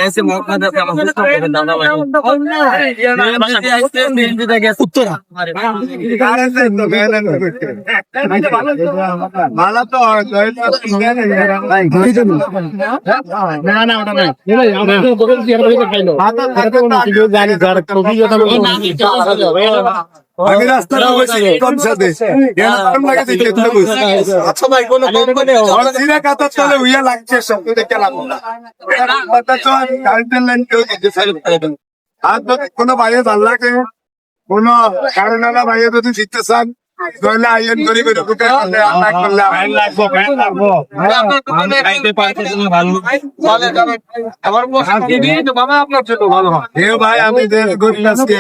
ऐसे मौका देते हम उसको कहते दादा भाई उत्तरा মালা তো না না ওটা নাই আমি রাস্তার কম সাথে আচ্ছা ভাই কোনো সিরা কাতার চলে উইয়া লাগছে সব দেখে লাগলো না আর যদি কোনো ভাইয়ে ভাল লাগে কোন কারণালা ভাইয়ে যদি জিততে চান তাহলে আইন গরিবের ভাই আমি গরিব আজকে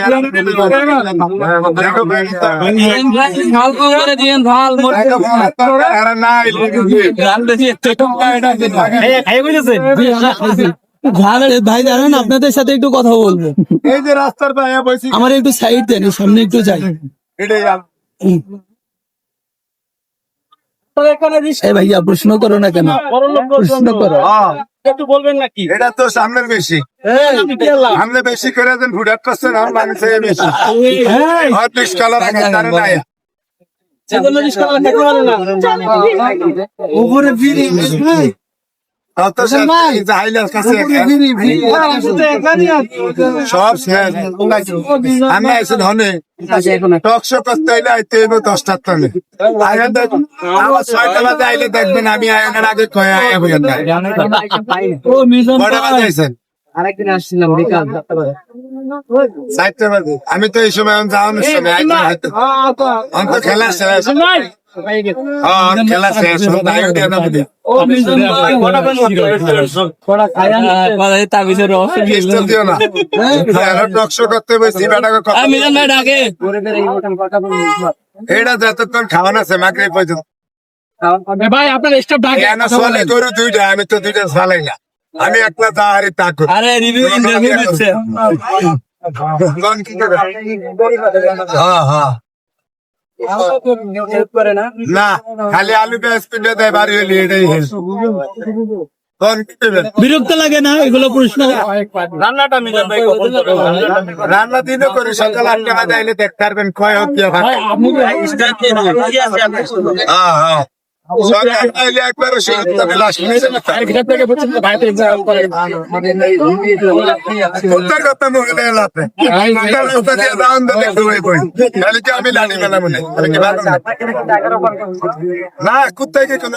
ভাই জানেন আপনাদের সাথে একটু কথা বলবো। এই যে রাস্তার ভাইয়া বলছি আমার একটু সাইড দেন, সামনে একটু যাই। এটাই ভাইয়া প্রশ্ন করো না কেন, প্রশ্ন করো একটু বলবেন নাকি? এটা তো সামনের বেশি সামনে বেশি করে দেন ভুটার করছেন আমার মানুষের বেশি অর্ধেক কালার নাই উপরে ফিরি সব আমি আইসি ধনে টকশো করতে আইলে আইতে 10টার তলে আমার 6টা বাজে আইলে দেখবেন আমি আয়নের আগে কয়ে আয়া হইয়া কটা বাজে আইসেন? আরেকদিন আসছিলাম বিকাল 4টা বাজে। আমি তো এই সময় যাওয়ানোর সময় অন্ত খেলা শেষ খেলা শেষ টকশো করতে বসি এটা যতক্ষণ খাওয়ানো আছে মাকড়ি পর্যন্ত ভাই আপনার স্টাফ ডাকে চলে গরু 2টা, আমি তো 2টা চালাই না, আমি একলা তাহারি তা করি। আরে রিভিউ ইন্টারভিউ দিচ্ছে না খালি আলু পেঁয়াজ পিঠে দেয় বাড়ি হইলি এটাই বিরক্ত লাগে না এগুলো প্রশ্ন? রান্নাটা মিলে রান্না দিনও করি সকাল 8টা বাজে আইলে দেখতে পারবেন ক্ষয় হোক একবারে আমি লাঠি মেলা মনে না কুত্তাকে কোনো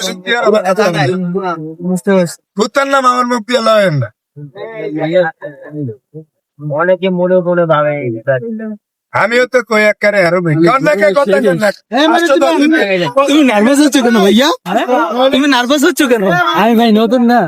কুত্তার নাম আমার মুখ দিয়ে লয়েন না। অনেকে মনে মনে ভাবে আমিও তো কই একারে আরো তুমি নার্ভাস হচ্ছ কেন ভাইয়া? তুমি নার্ভাস হচ্ছ কেন? আমি ভাই নতুন না।